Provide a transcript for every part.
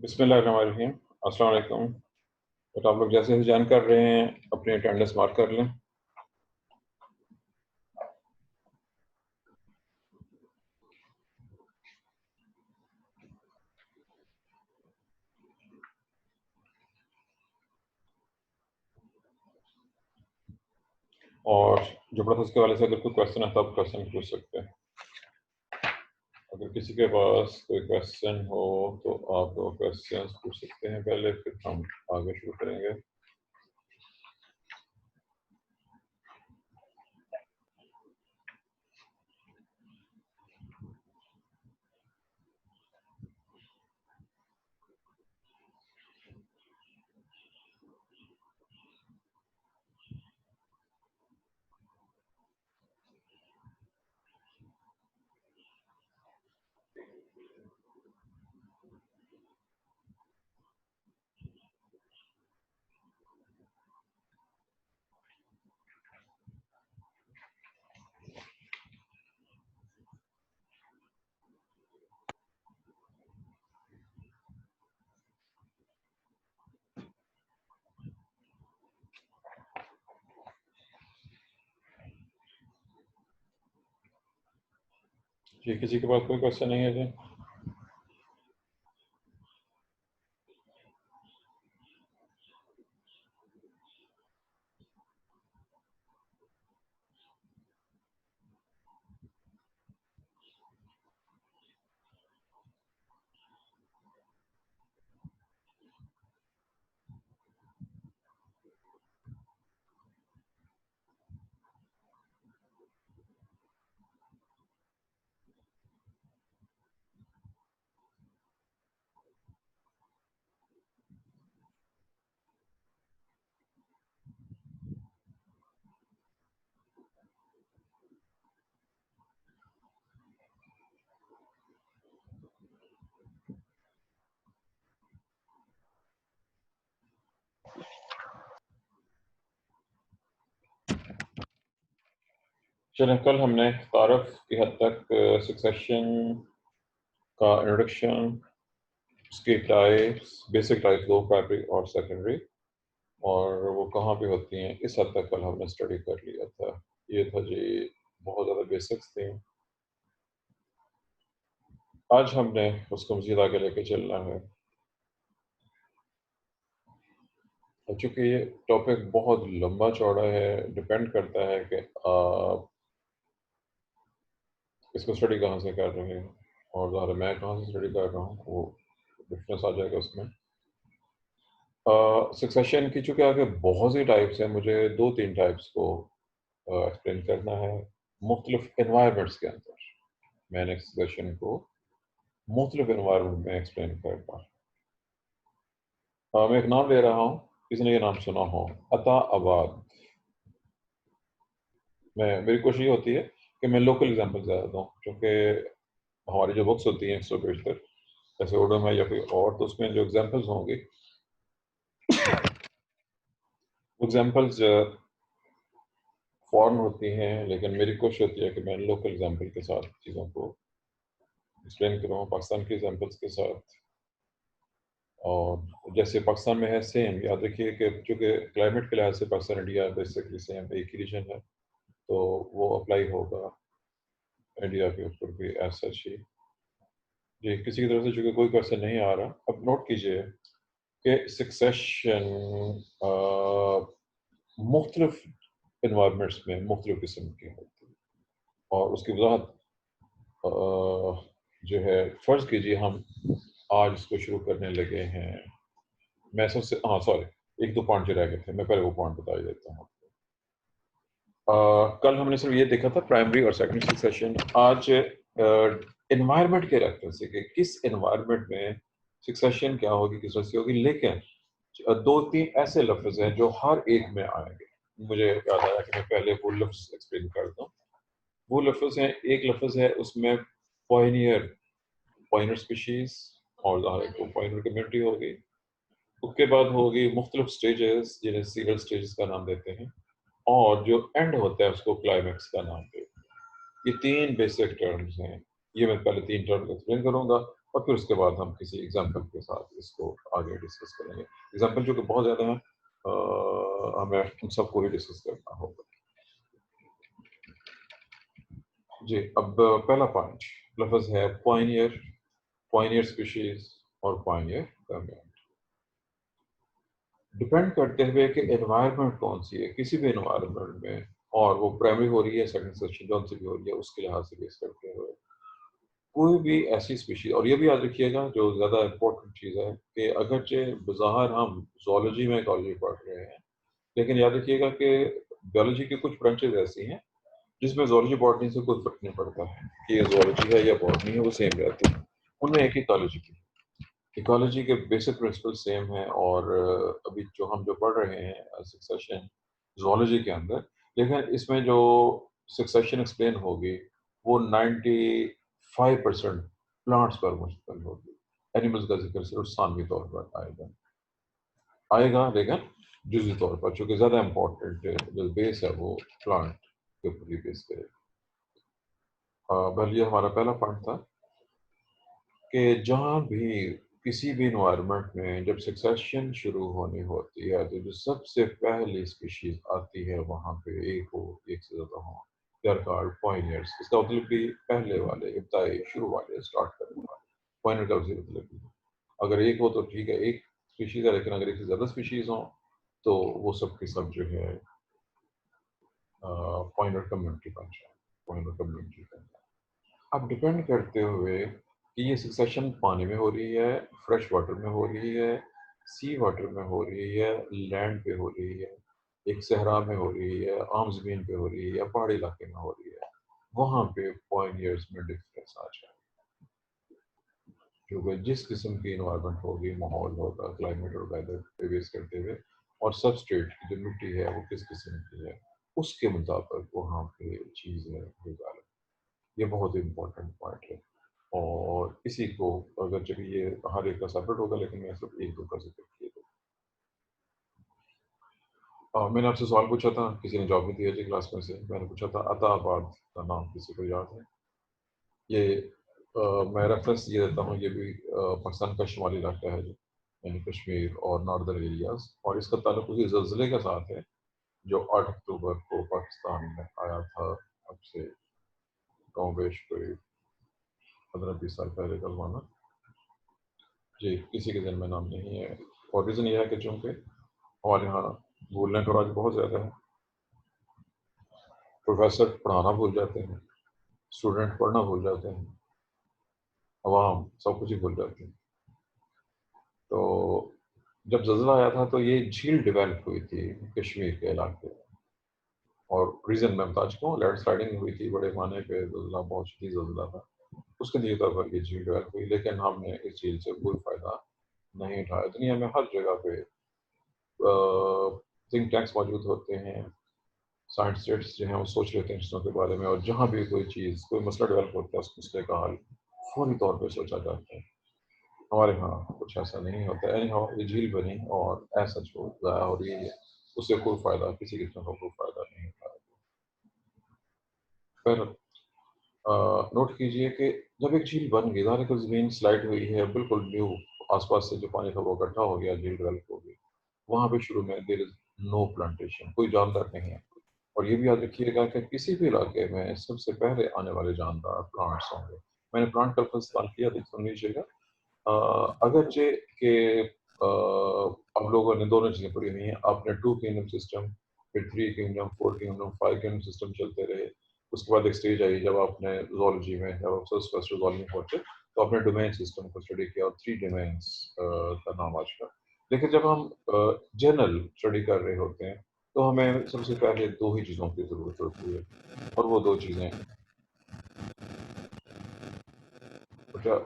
बिस्मिल्लाहिर्रहमानिर्रहीम। अस्सलाम वालेकुम। तो आप लोग जैसे जैसे ज्वाइन कर रहे हैं अपनी अटेंडेंस मार्क कर लें। और जो पढ़ा था उसके वाले से अगर कोई क्वेश्चन है तो आप क्वेश्चन पूछ सकते हैं। अगर किसी के पास कोई क्वेश्चन हो तो आप वो क्वेश्चन पूछ सकते हैं पहले, फिर हम आगे शुरू करेंगे। जी, किसी के पास कोई क्वेश्चन नहीं है जी? चलें, कल हमने तारफ़ की हद तक सक्सेशन का इंट्रोडक्शन, उसकी टाइप्स, बेसिक टाइप्स दो, प्राइमरी और सेकेंडरी, और वो कहाँ पे होती हैं, इस हद तक कल हमने स्टडी कर लिया था। ये था जी, बहुत ज़्यादा बेसिक्स थी। आज हमने उसको मज़ीद आगे लेके चलना है। और चूँकि ये टॉपिक बहुत लंबा चौड़ा है, डिपेंड करता है कि आप इसको स्टडी कहाँ से कर रहे हैं, और ज़ाहिर है मैं कहाँ से स्टडी कर रहा हूँ, वो डिफरेंस आ जाएगा उसमें। सक्सेशन की चूँकि आगे बहुत सी टाइप्स हैं, मुझे 2-3 टाइप्स को एक्सप्लेन करना है मुख्तलिफ एनवायरनमेंट्स के अंदर। मैंने सक्सेशन को मुख्तलिफ एनवायरनमेंट में एक्सप्लेन करना। मैं एक नाम ले रहा हूँ, किसी ने ये नाम सुना हो, अता आबाद। मेरी कोशिश ये होती है कि मैं लोकल एग्जांपल ज़्यादा दूँ, क्योंकि हमारी जो बुक्स होती हैं 175 जैसे उर्दू में या कोई और, तो उसमें जो एग्जांपल्स होंगे वो एग्जांपल्स फॉरेन होती हैं, लेकिन मेरी कोशिश होती है कि मैं लोकल एग्जांपल के साथ चीज़ों को एक्सप्लेन करूँ, पाकिस्तान के एग्जांपल्स के साथ। और जैसे पाकिस्तान में है सेम, याद रखिए कि चूँकि क्लाइमेट के लिहाज से पाकिस्तान इंडिया बेसिकली सेम एक ही रीजन है, तो वो अप्लाई होगा इंडिया के ऊपर भी एज सच ही। जी, किसी की तरफ से चूँकि कोई क्वेश्चन नहीं आ रहा, अब नोट कीजिए कि सक्सेशन मुख्तलिफ इन्वायरमेंट्स में मुख्तलिफ किस्म की होती है, और उसकी वजाहत जो है, फ़र्ज़ कीजिए हम आज इसको शुरू करने लगे हैं। मैं सबसे हाँ सॉरी, 1-2 पॉइंट जो रह गए थे, मैं पहले वो पॉइंट बता ही देता हूँ। कल हमने सिर्फ ये देखा था प्राइमरी और सेकेंडरी सक्सेशन। आज एनवायरनमेंट के रेफरेंस से कि किस एनवायरनमेंट में सक्सेशन क्या होगी, किस वजह से होगी, लेकिन 2-3 ऐसे लफ्ज़ हैं जो हर एक में आएंगे। मुझे याद आया कि मैं पहले वो लफ्ज़ एक्सप्लेन करता हूँ। वो लफ्ज़ हैं, एक लफ्ज़ है उसमें पॉइनियर, पॉइनर स्पीशीज़, और ज़ाहिर है वो पॉइनर कम्युनिटी होगी। उसके बाद होगी मुख्तलिफ स्टेजेस, जिन्हें सीरियल स्टेजेस का नाम देते हैं, और जो एंड होता है उसको क्लाइमेक्स का नाम देते हैं। ये 3 बेसिक टर्म्स हैं। ये मैं पहले 3 टर्म्स एक्सप्लेन करूँगा, और फिर उसके बाद हम किसी एग्जाम्पल के साथ इसको आगे डिस्कस करेंगे। एग्जाम्पल जो कि बहुत ज़्यादा हैं, हमें उन सबको ही डिस्कस करना होगा। जी, अब पहला पॉइंट लफ्ज़ है पायनियर, पायनियर स्पीशीज और पायनियर वेरिएंट। डिपेंड करते हुए कि एनवायरनमेंट कौन सी है, किसी भी एनवायरनमेंट में, और वो प्राइमरी हो रही है, सेकंड सेक्शन जौन सी भी हो रही है, उसके लिहाज से बेस करते हुए कोई भी ऐसी स्पीशीज, और ये भी याद रखिएगा जो ज़्यादा इम्पोर्टेंट चीज़ है कि अगरचे बज़ाहिर हम ज़ूलॉजी में इकोलॉजी पढ़ रहे हैं, लेकिन याद रखिएगा कि बायोलॉजी की कुछ ब्रांचेज ऐसी हैं जिसमें ज़ूलॉजी बॉटनी से कोई फ़र्क नहीं पड़ता है कि ये ज़ूलॉजी है या बॉटनी है, वो सेम रहती है। उनमें एक ही इकोलॉजी की इकोलॉजी के बेसिक प्रिंसिपल सेम है, और अभी जो पढ़ रहे हैं सक्सेशन ज़ूलॉजी के अंदर, लेकिन इसमें जो सक्सेशन एक्सप्लेन होगी वो 95% प्लांट्स पर मुश्तमिल होगी। एनिमल्स का जिक्र सिर्फ सानवी तौर पर आएगा, लेकिन जुज़ी तौर पर, चूँकि ज़्यादा इम्पोर्टेंट जो बेस है वो प्लांट के ऊपर ही बेस करेगा। बहरहाल ये हमारा पहला पॉइंट था कि जहाँ भी किसी भी इन्वायरमेंट में जब सक्सेशन शुरू होनी होती है तो जो सबसे पहली स्पीशीज आती है वहाँ पे एक हो, एक से ज़्यादा हो, दे आर कॉल्ड पॉइनियर्स। इसका मतलब भी पहले वाले, इब्तदाई, शुरू वाले, स्टार्ट करने वाले। पॉइनियर का मतलब भी अगर एक हो तो ठीक है, एक स्पीशीज है, लेकिन अगर एक से ज़्यादा स्पीशीज हो तो वो सब के सब जो है पॉइंटर कम्युनिटी बन जाए, पॉइंटर कम्युनिटी बन जाए। अब डिपेंड करते हुए कि ये सक्सेशन पानी में हो रही है, फ्रेश वाटर में हो रही है, सी वाटर में हो रही है, लैंड पे हो रही है, एक सहरा में हो रही है, आम जमीन पे हो रही है, या पहाड़ी इलाके में हो रही है, वहाँ पे पॉइंट में डिफरेंस आ जाए। क्योंकि जिस किस्म की इन्वायरमेंट होगी, माहौल होगा, क्लाइमेट और वेदर पे बेस करते हुए, और सबस्ट्रेट की जो मिट्टी है वो किस किस्म की है, उसके मुताबिक वहाँ पे चीज़ है गुजारा। ये बहुत इम्पोर्टेंट पॉइंट है, और इसी को अगर जब ये हर एक का सेपरेट होगा, लेकिन मैं सिर्फ एक दो का जिक्र किया मैंने आपसे सवाल पूछा था, किसी ने जवाब नहीं दिया जी क्लास में से। मैंने पूछा था अताबाद का नाम किसी को याद है? ये मैं रेफरेंस ये देता हूँ, ये भी पाकिस्तान का शुमाली इलाका है जो, यानी कश्मीर और नॉर्दर्न एरियाज, और इसका ताल्लुक उसी ज़लज़ले के साथ है जो 8 अक्टूबर को पाकिस्तान में आया था। अब से कम बेश कोई 15-20 साल पहले का ज़माना। जी, किसी के दिल में नाम नहीं है, और रीज़न ये है कि चूँकि हमारे यहाँ भूलने का राज बहुत ज़्यादा है। प्रोफेसर पढ़ाना भूल जाते हैं, स्टूडेंट पढ़ना भूल जाते हैं, अवाम सब कुछ ही भूल जाती है। तो जब ज़लज़ला आया था तो ये झील डेवलप हुई थी कश्मीर के इलाके में, और रीज़न मैं बता चुका हूँ, लैंडस्लाइडिंग हुई थी बड़े पैमाने पे, ज़लज़ला बहुत शदीद ज़लज़ला था। उसके नतीजे तौर पर ये झील डेवलप हुई, लेकिन हमने इस झील से कोई फ़ायदा नहीं उठाया। दुनिया में हर जगह पे थिंक टैंक्स मौजूद होते हैं, साइंटिस्ट्स जो हैं वो सोच लेते हैं चीज़ों के बारे में, और जहाँ भी कोई चीज़, कोई मसला डेवलप होता है, उस मसले का हल फौरी तौर पे सोचा जाता है। हमारे यहाँ कुछ ऐसा नहीं होता। एनी हाउ ये झील बनी और ऐसा जो ज़ाया हो रही है, उससे कोई फ़ायदा, किसी किस्म का कोई फ़ायदा नहीं उठाया। फिर नोट कीजिए कि जब एक झील बन गई, ज़ाहिर है कि ज़मीन स्लाइड हुई है, बिल्कुल न्यू, आस-पास से जो पानी था वो इकट्ठा हो गया, झील डेवलप हो गई। वहाँ पे शुरू में देयर इज़ नो प्लांटेशन, कोई जानदार नहीं है। और ये भी याद रखिएगा कि किसी भी इलाके में सबसे पहले आने वाले जानदार प्लांट्स होंगे। मैंने प्लांट का लफ्ज़ इस्तेमाल किया, तो सुन लीजिएगा। अगरचे कि अब लोगों ने दोनों चीज़ें पढ़ी हुई हैं। आपने 2 किंगडम सिस्टम, फिर 3 किंगडम, 4 किंगडम, 5 किंगडम सिस्टम चलते रहे। उसके बाद एक स्टेज आई जब आपने ज़ूलॉजी में, जब आप फर्स्ट ज़ूलॉजी में पहुँचे, तो आपने डोमेन सिस्टम को स्टडी किया, और 3 डोमेन्स का नाम आज का। लेकिन जब हम जनरल स्टडी कर रहे होते हैं, तो हमें सबसे पहले 2 ही चीज़ों की ज़रूरत होती है, और वो 2 चीज़ें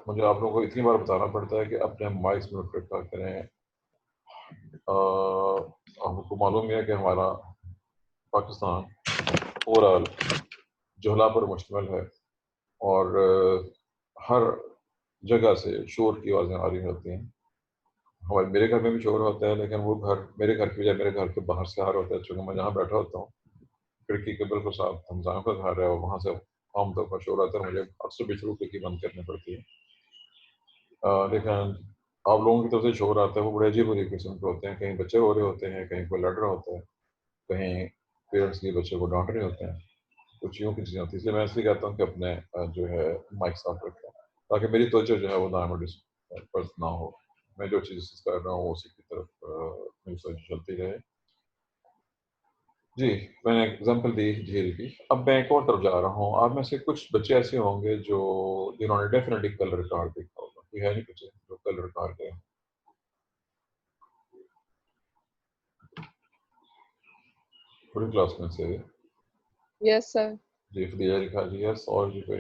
मुझे आप लोगों को इतनी बार बताना पड़ता है कि अपने माइक्स म्यूट रखा करें। हमको मालूम है कि हमारा पाकिस्तान ओवरऑल जोहला पर मुश्तमिल है, और हर जगह से शोर की आवाज़ें आ रही होती हैं। हमारे मेरे घर में भी शोर होता है, लेकिन वो घर मेरे घर की बजाय मेरे घर के बाहर से आ रहा होता है, चूँकि मैं जहाँ बैठा होता हूँ खिड़की के बिल्कुल साथ हमसायों का घर है, और वहाँ से आम तौर पर शोर आता है, मुझे अक्सर बेशुरू खिड़की बंद करनी पड़ती है। लेकिन आप लोगों की तरफ से शोर आता है वो बड़े अजीब-अजीब किस्म के होते हैं, कहीं बच्चे रो रहे होते हैं, कहीं कोई लड़ रहा होता है, कहीं पेरेंट्स के बच्चे को डाँट रहे होते हैं, कुछ यूँ की चीज़ें होती हैं। इसलिए मैं इसलिए कहता हूँ कि अपने जो है माइक साफ रखें, ताकि मेरी त्वचा जो है वो डायमेटिस पर ना हो। मैं जो चीज़ कर रहा हूँ उसी की तरफ मेरी सोच चलती रहे। जी, मैंने एग्ज़ाम्पल दी झील की। अब मैं एक और तरफ जा रहा हूँ। आप में से कुछ बच्चे ऐसे होंगे जो जिन्होंने डेफ़िनिटली कलर कार देखा होगा। कोई है नहीं बच्चे जो कलर कार गए हों? पूरी क्लास में से? Yes sir. जी, खदीजा लिखा जी यस और जी कोई?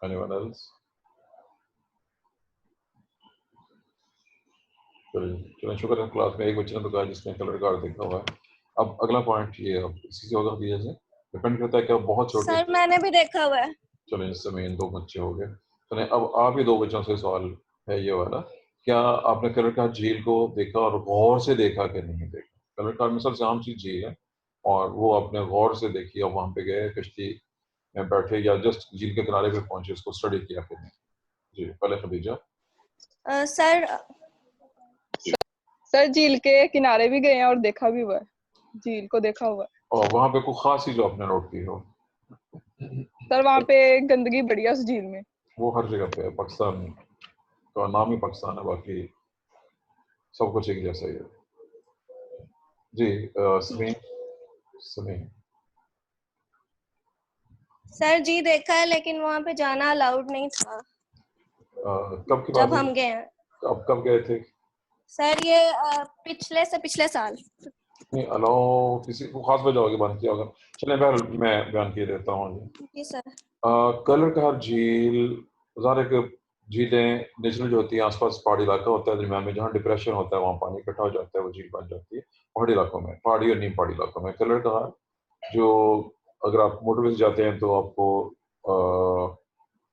Anyone else? चलिए, चलिए शुक्र है क्लास में एक बच्चे ने बताया जिसने कलर कार देखा हुआ है। अब अगला पॉइंट ये अब इसी से होगा खदीजा से? डिपेंड करता है कि आप बहुत छोटे सर मैंने भी देखा हुआ है। चलें इस समय इन 2 बच्चे हो गए। चलें अब आप ही 2 बच्चों से सवाल है ये वाला, क्या आपने कलर कार झील को देखा और गौर से देखा कि नहीं देखा? कलर कार में सबसे आम चीज़ झील है और वो आपने गौर से देखी और वहाँ पे गए कश्ती में बैठे या जस्ट झील के किनारे पे पहुँचे उसको स्टडी किया कि नहीं? जी, पहले खदीजा। सर सर झील के किनारे भी गए हैं और देखा भी हुआ है, झील को देखा हुआ है। और वहाँ पे कोई ख़ास चीज़ जो आपने नोट की हो? सर वहाँ पे गंदगी बढ़ी है उस झील में। वो हर जगह पे है, पाकिस्तान का नाम ही पाकिस्तान है, बाकी सब कुछ एक जैसा ही है। जी समीम समीम सर जी देखा है लेकिन वहाँ पे जाना अलाउड नहीं था कब की बात जब है? हम गए हैं। आप कब गए थे? सर ये पिछले से पिछले साल। नहीं अलाउ किसी को खास वजह होगी बंद किया होगा। चलिए बहरहाल मैं बयान किए देता हूँ। जी सर। कलर का हर झील ज़ाहिर है कि झीलें नेचुरल जो होती हैं आसपास पहाड़ी इलाका होता है दरमियान में जहाँ डिप्रेशन होता है वहाँ पानी इकट्ठा हो जाता है वो झील बन जाती है पहाड़ी इलाकों में पहाड़ी और नीम पहाड़ी इलाकों में कलर का जो अगर आप मोटरवे से जाते हैं तो आपको अ,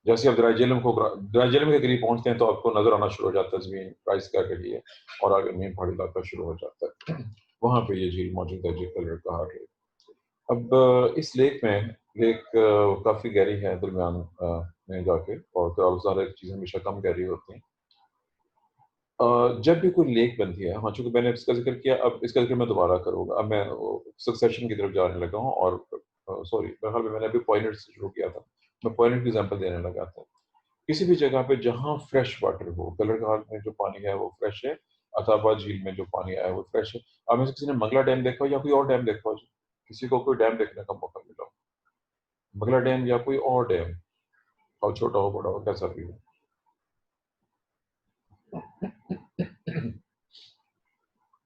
जैसे आप ड्राई जेलम के करीब पहुंचते हैं तो आपको नजर आना शुरू हो जाता है जमीन प्राइस क्या करी है और आगे नीम पहाड़ी इलाका शुरू हो जाता है वहाँ पे ये झील मौजूद है जो कलर का हार है। अब इस लेक में लेक काफ़ी गहरी है दरमियान में जाके और तो ज़्यादा चीज़ें हमेशा कम गहरी होती हैं। जब भी कोई लेक बनती है हाँ चूँकि मैंने इसका ज़िक्र किया अब इसका ज़िक्र मैं दोबारा करूँगा। अब मैं सक्सेशन की तरफ जाने लगा हूँ और सॉरी बहरहाल मैंने अभी पॉइंट से शुरू किया था। मैं पॉइंट की एग्ज़ाम्पल देने लगा था। किसी भी जगह पे जहाँ फ्रेश वाटर हो, कलरघाट में जो पानी है वो फ्रेश है, अथाबा झील में जो पानी आया है वो फ्रेश है। आप में से किसी ने मंगला डैम देखा हो या कोई और डैम देखा हो? किसी को कोई डैम देखने का मौका मिला हो? मंगला डैम या कोई और डैम, और छोटा हो बड़ा हो कैसा भी हो।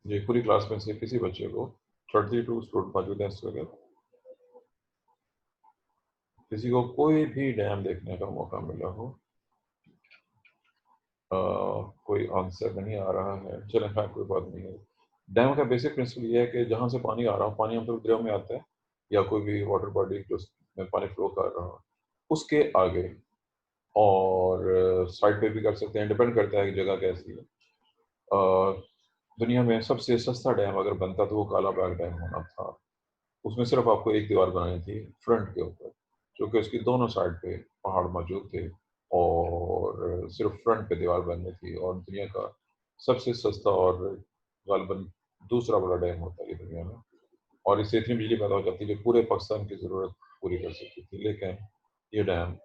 जी पूरी क्लास में से किसी बच्चे को 32 स्टूडेंट मौजूद हैं इस वक्त, किसी को कोई भी डैम देखने का मौका मिला हो? कोई आंसर नहीं आ रहा है। चलें खैर कोई बात नहीं है। डैम का बेसिक प्रिंसिपल ये है कि जहाँ से पानी आ रहा हो पानी हम तो दरिया में आता है या कोई भी वाटर बॉडी जो में पानी फ्लो कर रहा हो उसके आगे और साइड पे भी कर सकते हैं डिपेंड करता है कि जगह कैसी है। दुनिया में सबसे सस्ता डैम अगर बनता तो वो काला बाग डैम होना था। उसमें सिर्फ आपको एक दीवार बनानी थी फ्रंट के ऊपर क्योंकि उसकी दोनों साइड पे पहाड़ मौजूद थे और सिर्फ फ्रंट पे दीवार बननी थी और दुनिया का सबसे सस्ता और गालिबन दूसरा बड़ा डैम होता है ये दुनिया में और इससे इतनी बिजली पैदा हो जाती है जो पूरे पाकिस्तान की ज़रूरत पूरी कर सकती थी लेकिन ये डैम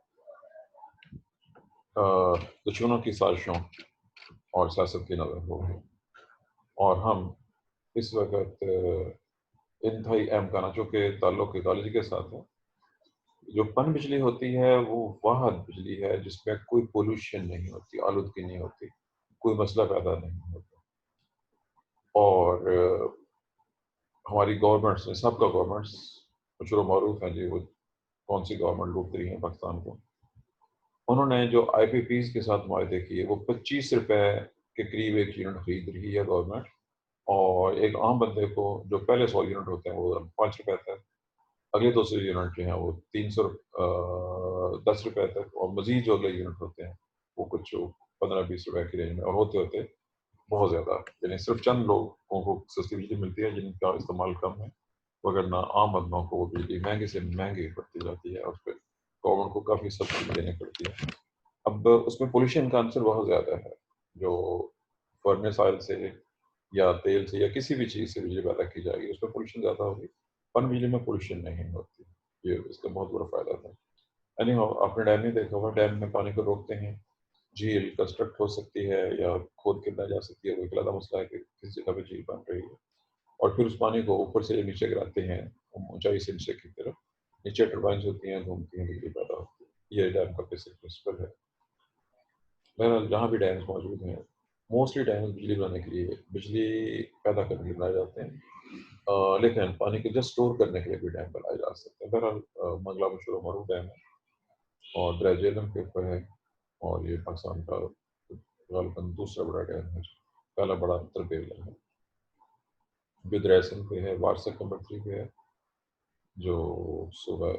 दुश्मनों की साजिशों और सियासत की नज़र हो गई और हम इस वक्त इंतहाई अहम कहना चूँकि ताल्लुक़ इकोलॉजी के साथ है। जो पन बिजली होती है वो वाहद बिजली है जिसमें कोई पोल्यूशन नहीं होती, आलूदगी नहीं होती, कोई मसला पैदा नहीं होता और हमारी गवर्नमेंट्स ने सबका गवर्नमेंट्स मशहूर मरूफ हैं जी वो कौन सी गवर्नमेंट लूट रही है पाकिस्तान को। उन्होंने जो आईपीपीज़ के साथ मुआहदे किए वो 25 रुपए के करीब एक यूनिट खरीद रही है गवर्नमेंट और एक आम बंदे को जो पहले 100 यूनिट होते हैं वो 5 रुपए तक अगले 200 यूनिट जो हैं वो 10 रुपए तक और मजीद जो अगले यूनिट होते हैं वो कुछ 15-20 रुपए की रेंज में और होते होते बहुत ज़्यादा यानी सिर्फ चंद लोगों को सस्ती बिजली मिलती है जिनका इस्तेमाल कम है वगरना आम आदमियों को वो बिजली महंगी से महंगी पड़ती जाती है और फिर गवर्नमेंट को काफ़ी सब्सिडी देनी पड़ती है। अब उसमें पोल्यूशन का आंसर बहुत ज़्यादा है, जो फर्नेस ऑयल से या तेल से या किसी भी चीज़ से बिजली पैदा की जाएगी उसमें पोल्यूशन ज़्यादा होगी। पनबिजली में पोल्यूशन नहीं होती, ये इसका बहुत बड़ा फ़ायदा था। एनी हाउ आपने डैम नहीं देखा होगा, डैम में पानी को रोकते हैं, झील कंस्ट्रक्ट हो सकती है या खोद के बनाई जा सकती है, वो एक अलग मसला है कि किस जगह पे झील बन रही है, और फिर उस पानी को ऊपर से नीचे गिराते हैं ऊंचाई से नीचे की तरफ, नीचे टर्बाइन्स होती हैं, घूमती हैं, बिजली पैदा होती है। ये डैम का बेसिक प्रिंसिपल है। बहरहाल जहाँ भी डैम्स मौजूद हैं, मोस्टली डैम्स बिजली बनाने के लिए, बिजली पैदा करने के लिए बनाए जाते हैं, लेकिन पानी को जस्ट स्टोर करने के लिए भी डैम बनाए जा सकते हैं। बहरहाल मंगला मशहूर मरू डैम है और द्रैजेलम के ऊपर है, और ये पाकिस्तान का गालिबन दूसरा बड़ा डैम है। पहला बड़ा तरबेला है, बिद्रैसन पे है, वारसक नंबर 3 पे है, जो सुबह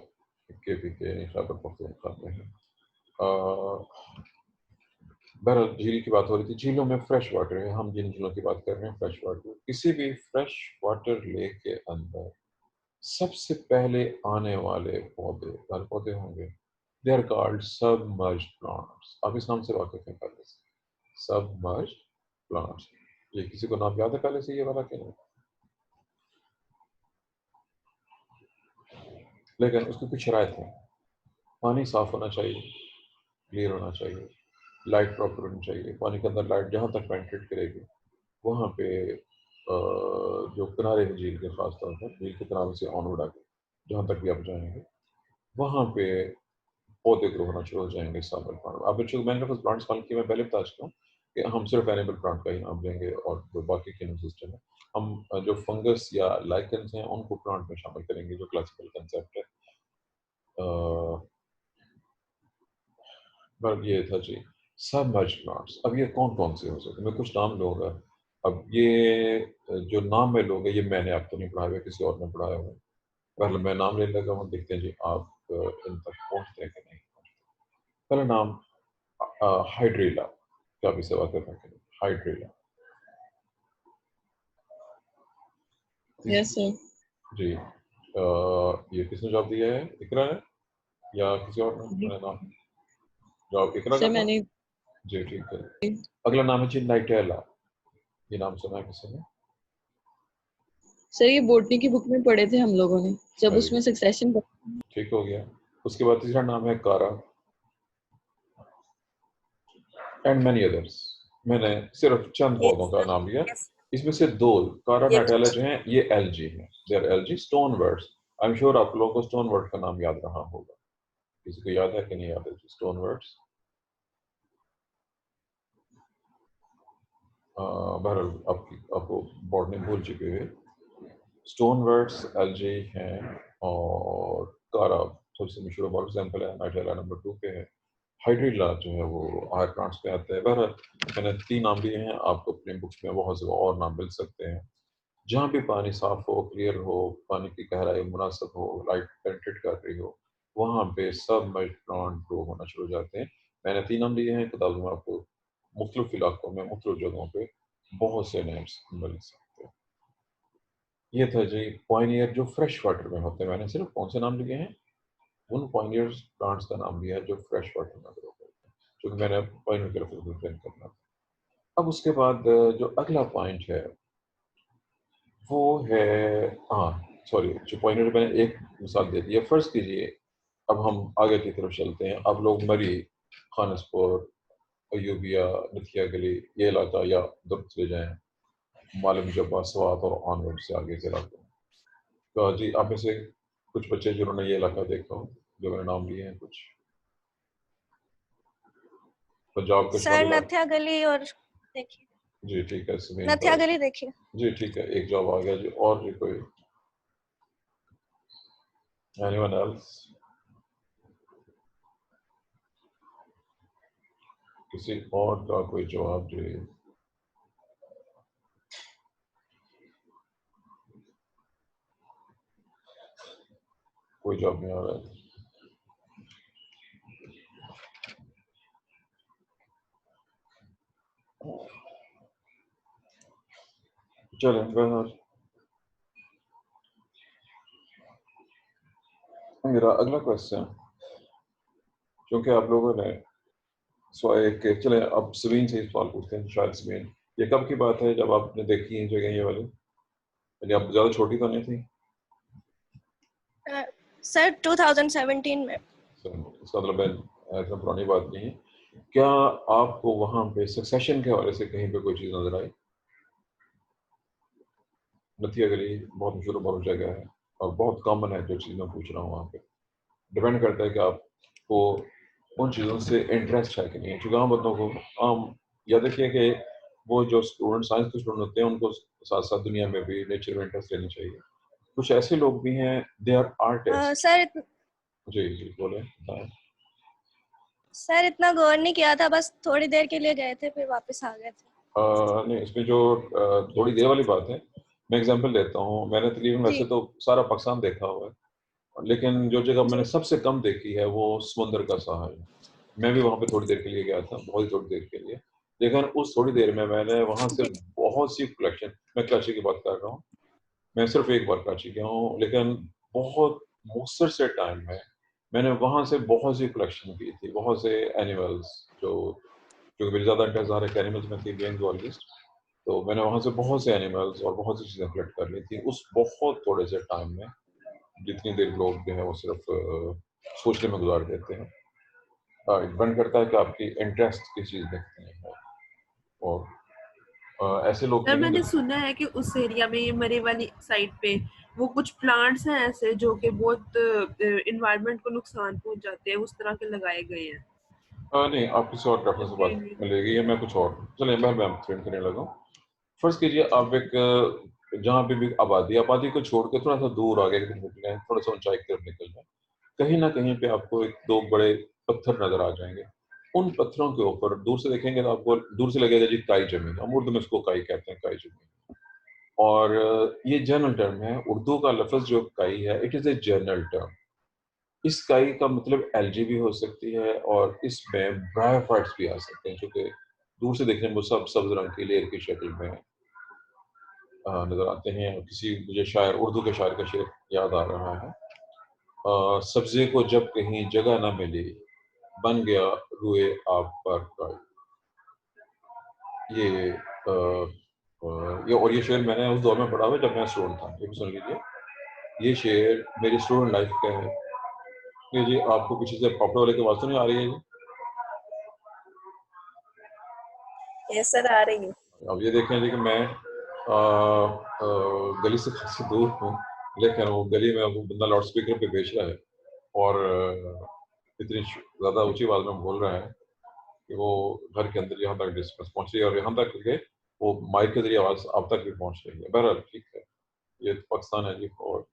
के खैबर पख्तूनख्वा में है। बहरहाल झील की बात हो रही थी, झीलों में फ्रेश वाटर है, हम जिन झीलों की बात कर रहे हैं फ्रेश वाटर, किसी भी फ्रेश वाटर लेक के अंदर सबसे पहले आने वाले पौधे, हर पौधे होंगे, they are called submerged plants. आप इस नाम से वाकिफ हैं पहले से, सबमर्ज्ड प्लांट्स। ये किसी को नाम याद है पहले से ये वाला कि नहीं? लेकिन उसकी कुछ शराइत है, पानी साफ होना चाहिए, क्लियर होना चाहिए, लाइट प्रॉपर होनी चाहिए, पानी के अंदर लाइट जहाँ तक पेंट्रेट करेगी वहाँ पे जो किनारे हैं झील के, खास तौर पर झील के किनारे से ऑनवर्ड आगे जहाँ तक भी आप जाएंगे वहाँ पे पौधे ग्रो होना शुरू हो जाएंगे साबल प्लांट। अब चूँकि मैंने कुछ प्लांट्स कॉल किए, मैं पहले बता चुका हूँ कि हम सिर्फ एनिमल प्लांट का ही नाम लेंगे, और जो बाकी के सिस्टम है हम जो फंगस या लाइकेंस हैं उनको प्लांट में शामिल करेंगे, जो क्लासिकल कंसेप्ट है। पर ये था जी सबमर्ज प्लांट्स। अब ये कौन कौन से हो सकते हैं, मैं कुछ नाम लूँगा। अब ये जो नाम मैं लूँगा ये मैंने आपको नहीं पढ़ाया हुआ, किसी और ने पढ़ाया हुआ है। पहले मैं नाम लेने लगा हूँ, देखते हैं जी आप इन तक पहुँचते हैं कि नहीं पहुँचते। पहला नाम हाइड्रेला, क्या आप इसे वाक़ई रखें? हाइड्रेला। Yes sir. जी ये किसने जवाब दिया है, इकरा है या किसी और ने? मैंने नाम जवाब इकरा का सर था। मैंने जी ठीक है। अगला नाम है जी नाइटेला, ये नाम सुना है किसी ने? सर ये बोटनी की बुक में पढ़े थे हम लोगों ने जब वेरी उसमें गुड, सक्सेशन। ठीक हो गया। उसके बाद तीसरा नाम है कारा, एंड मैनी अदर्स। मैंने सिर्फ चंद पौधों का नाम लिया, इसमें से दो कारा नाइटेला जो हैं ये एलजी हैं, they are algae stoneworts. I am sure आप लोगों को स्टोन वर्ड का नाम याद रहा होगा, किसी को याद है कि नहीं याद है स्टोन वर्ड्स? बहरहाल आपको बोर्ड ने भूल चुके हैं। स्टोन वर्ड्स एलजी हैं, और कारा सबसे मशहूर फॉर एग्जाम्पल है, नाइटेला नंबर 2 पे है, हाइड्रिला जो है वो हायर प्लांट्स पे आता है। बहरहाल मैंने 3 नाम दिए हैं, आपको अपने बुक्स में बहुत से और नाम मिल सकते हैं। जहाँ भी पानी साफ हो, क्लियर हो, पानी की गहराई मुनासिब हो, लाइट पेनिट्रेट कर रही हो, वहाँ पे सब मर्ज प्लांट ग्रो होना शुरू हो जाते हैं। मैंने 3 नाम दिए हैं, किताबों में आपको मुख्तलिफ इलाकों में मुख्तलिफ जगहों पे बहुत से नेम्स मिल सकते हैं। ये था जी पॉइनियर जो फ्रेश वाटर में होते हैं। मैंने सिर्फ कौन से नाम लिए हैं, उन पॉइनियर्स प्लांट्स का नाम लिया है जो फ्रेश वाटर में ग्रो करते हैं, क्योंकि मैंने पॉइनियर की रेफरेंस ट्रेन करना था। अब उसके बाद जो अगला पॉइंट है वो है, हाँ सॉरी, जो पॉइंटर मैंने एक मिसाल दे दी है, फर्ज कीजिए अब हम आगे की तरफ चलते हैं, अब लोग मरी, खानसपुर, अयूबिया, नथिया गली, ये इलाका, या उधर चले जाएं मालूम जब्बा स्वात और ऑनवर्ड से आगे के इलाके में। तो जी आप में से कुछ बच्चे जिन्होंने ये इलाका देखा हो, जो मैंने नाम लिए हैं कुछ, पंजाब सर कश्मीर इलाका। नथ्या गली और देखिए, जी ठीक है, समीन का। नथ्या गली देखिए। जी ठीक है, एक जवाब आ गया जी। और जी कोई, एनीवन एल्स, किसी और का कोई जवाब जी? कोई जवाब नहीं आ रहा है। चलें बहरहाल, मेरा अगला क्वेश्चन, क्योंकि आप लोगों ने सो एक चले अब सवीन से सवाल पूछते हैं। शायद सवीन, ये कब की बात है जब आपने देखी है जगह ये वाली? यानी आप ज़्यादा छोटी तो नहीं थी? सर 2017 में। इसका मतलब है इतना पुरानी बात नहीं है। क्या आपको वहाँ पे सक्सेशन के हवाले से कहीं पे कोई चीज़ नजर आई? नथिया गली बहुत मशहूर बहुत जगह है और बहुत कॉमन है जो चीज़ मैं पूछ रहा हूँ वहाँ पे। डिपेंड करता है कि आपको उन चीज़ों से इंटरेस्ट है कि नहीं। क्योंकि आम बंदों को आम याद रखिए कि वो जो स्टूडेंट साइंस के स्टूडेंट होते हैं उनको साथ साथ दुनिया में भी नेचर में इंटरेस्ट लेना चाहिए। कुछ ऐसे लोग भी हैं, दे आर आर्टिस्ट। सर जी जी बोले बताएं। सर इतना गौर नहीं किया था, बस थोड़ी देर के लिए गए थे फिर वापस आ गए थे। नहीं, इसमें जो थोड़ी देर वाली बात है, मैं एग्जांपल देता हूँ। मैंने तकरीबन वैसे जी तो सारा पाकिस्तान देखा हुआ है, लेकिन जो जगह मैंने जी। सबसे कम देखी है वो समुंदर का साहल है। मैं भी वहाँ पे थोड़ी देर के लिए गया था, बहुत ही थोड़ी देर के लिए। लेकिन उस थोड़ी देर में मैंने वहाँ से जी बहुत सी कलेक्शन, मैं कराची की बात कर रहा हूँ, मैं सिर्फ एक बार कराची गया हूँ, लेकिन बहुत मुख्तसर से टाइम में मैंने वहाँ से बहुत सी कलेक्शन की थी, बहुत से एनिमल्स जो, क्योंकि मेरी ज़्यादा इंटरेस्ट आ रहा है एनिमल्स में थी, बीइंग जूलॉजिस्ट। तो मैंने वहाँ से बहुत से एनिमल्स और बहुत सी चीज़ें कलेक्ट कर ली थी उस बहुत थोड़े से टाइम में, जितनी देर लोग जो है वो सिर्फ सोचने में गुजार देते हैं। डिपेंड करता है कि आपकी इंटरेस्ट किस चीज़ में कितनी है। और ऐसे लोग सर भी हैं जो, मैंने सुना है कि उस एरिया में, ये मरे वाली साइड पे, वो कुछ प्लांट्स हैं ऐसे जो कि बहुत इन्वायरमेंट को नुकसान पहुंच जाते हैं, उस तरह के लगाए गए हैं। नहीं, आप किसी और रेफरेंस से बात मिलेगी या मैं कुछ और, चलिए मैं ट्रेंड करने लगा हूँ। फर्ज कीजिए आप एक जहाँ पे भी आबादी आबादी को छोड़ के थोड़ा सा दूर आगे निकले, थोड़ा सा ऊंचाई की तरफ निकल जाए, कहीं ना कहीं पे आपको एक दो बड़े पत्थर नजर आ जाएंगे। उन पत्थरों के ऊपर दूर से देखेंगे तो आपको दूर से लगेगा जी काई जमीन, हम उर्दू में इसको काई कहते हैं, काई जमीन। और ये जनरल टर्म है, उर्दू का लफ्ज जो काई है, it is a general term. इस काई का मतलब एलजी भी हो सकती है और इसमें ब्रायोफाइट्स भी आ सकते हैं, क्योंकि दूर से देखने में वो सब सब्ज रंग की लेयर की शक्ल में नजर आते हैं। किसी मुझे शायर, उर्दू के शायर का शेर याद आ रहा है, सब्जे को जब कहीं जगह ना मिली, बन गया रुए आप पर काई। ये आ, ये और ये शेर मैंने उस दौर में पढ़ा हुआ है जब मैं स्टूडेंट था। ये भी सुन लीजिए, ये शेर मेरी स्टूडेंट लाइफ का है। ये जी आपको पीछे से पॉपड़ वाले की आवाज तो नहीं आ रही है जी? यस सर, आ रही है। अब ये देखें जी कि मैं गली से खासी दूर हूँ, लेकिन वो गली में वो बंदा लाउड स्पीकर पे बेच रहा है और इतनी ज़्यादा ऊंची आवाज़ में बोल रहा है कि वो घर के अंदर यहाँ तक डिस्टेंस पहुँच रही है और यहाँ तक कि वो माइक के जरिए आवाज़ आप तक भी पहुँच रही है। बहरहाल ठीक है, ये तो पाकिस्तान है जी, और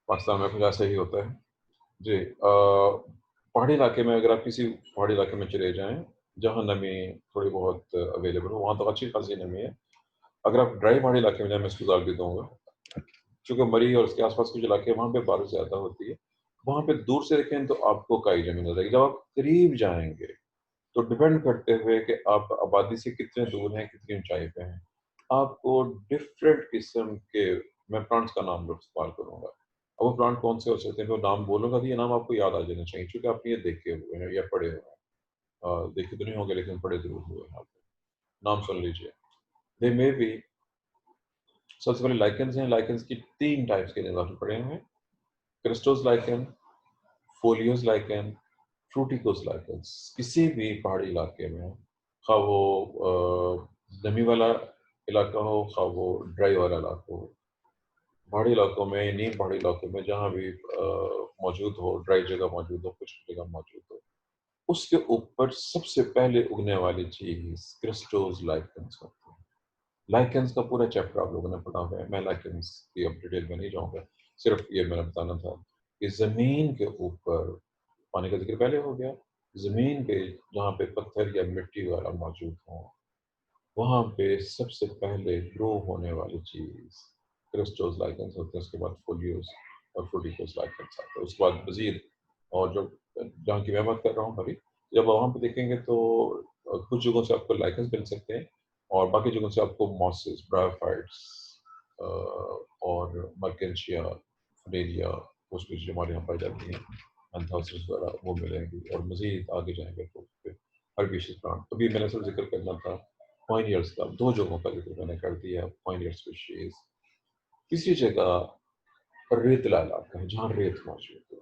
पाकिस्तान में कुछ ऐसा ही होता है जी। पहाड़ी इलाके में अगर आप किसी पहाड़ी इलाके में चले जाएं जहाँ नमी थोड़ी बहुत अवेलेबल हो, वहाँ तो अच्छी खासी नमी है। अगर आप ड्राई पहाड़ी इलाके में जाए, मैं सुझाव भी दूंगा, क्योंकि मरी और उसके आसपास कुछ इलाके वहाँ पे बारिश ज़्यादा होती है, वहाँ पे दूर से देखें तो आपको काई जमीन हो जाएगी। जब आप करीब जाएंगे तो डिपेंड करते हुए कि आप आबादी से कितने दूर हैं, कितनी ऊंचाई पे हैं, आपको डिफरेंट किस्म के, मैं प्लांट्स का नाम इस्तेमाल करूंगा। अब वो प्लांट कौन से हो सकते हैं, तो नाम बोलूंगा तो ये नाम आपको याद आ जाना चाहिए, क्योंकि आपने ये देखे हुए हैं या पढ़े हुए हैं। देखे तो नहीं होंगे लेकिन पढ़े जरूर हुए हैं। आप नाम सुन लीजिए। दे मे बी, सबसे पहले लाइकेंस हैं। लाइकेंस की तीन टाइप्स के निज़ाम पड़े हुए हैं: क्रिस्टोस लाइकेन, फोलियोस लाइकेन, फ्रूटिकोस लाइकेंस। किसी भी पहाड़ी इलाके में, खा वो नमी वाला इलाका हो, खा वो ड्राई वाला इलाका हो, पहाड़ी इलाकों में, नीम पहाड़ी इलाकों में जहाँ भी मौजूद हो, ड्राई जगह मौजूद हो, कुछ जगह मौजूद हो, उसके ऊपर सबसे पहले उगने वाली चीज क्रिस्टोस लाइकेंस होती है। लाइकेंस का पूरा चैप्टर आप लोगों ने पढ़ा हुआ है, मैं लाइकेंस की अब डिटेल में नहीं जाऊंगा, सिर्फ ये मैंने बताना था कि जमीन के ऊपर, पानी का जिक्र पहले हो गया, जमीन पे जहाँ पे पत्थर या मिट्टी वाला मौजूद हो, वहाँ पे सबसे पहले ग्रो होने वाली चीज क्रिस्टोस लाइकेंस होते हैं। उसके बाद फोलियोस और फ्रूटिकोस लाइकेंस आते हैं। उसके बाद मजीद, और जो जहाँ की मैं बात कर रहा हूँ अभी, जब वहाँ पे देखेंगे तो कुछ जगहों से आपको लाइकेंस मिल सकते हैं और बाकी जगहों से आपको मॉसेस, ब्रायोफाइट्स और मर्केंशिया, फुलेरिया, वो स्पीशीज हमारे यहाँ पाई जाती हैं। एंथोसिस वगैरह वो मिलेंगी, और मज़ीद आगे जाएंगे तो फिर हर्बेशियस प्लांट। अभी मैंने सिर्फ जिक्र करना था पाइनियर्स का, 2 जगहों का जिक्र मैंने कर दिया, पाइनियर स्पीशीज। तीसरी जगह रेतला इलाका है जहाँ रेत मौजूद है।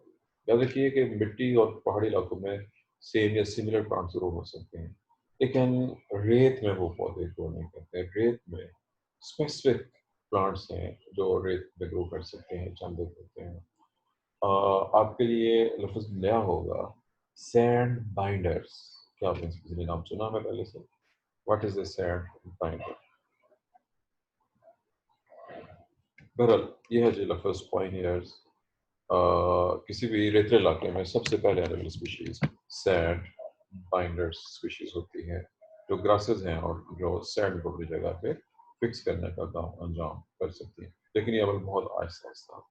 याद रखिए कि मिट्टी और पहाड़ी इलाकों में सेम या सिमिलर प्लांट जरूर हो सकते हैं, लेकिन रेत में वो पौधे ग्रो नहीं करते। रेत में स्पेसिफिक प्लांट्स हैं जो रेत में ग्रो कर सकते हैं, चंद होते हैं। आपके लिए लफ्ज़ नया होगा, सैंड बाइंडर्स। क्या आपने किसी ने नाम सुना है पहले से? What is the sand binder? बहरहाल ये है जी लफ्ज़ पाइनियर्स। किसी भी रेतले इलाके में सबसे पहले आने वाली स्पीशीज सैंड बाइंडर्स स्पीशीज होती हैं, जो ग्रासेस हैं और जो सैंड को अपनी जगह पे फिक्स करने का काम अंजाम कर सकती हैं, लेकिन ये अमल बहुत आहिस्ता आहिस्ता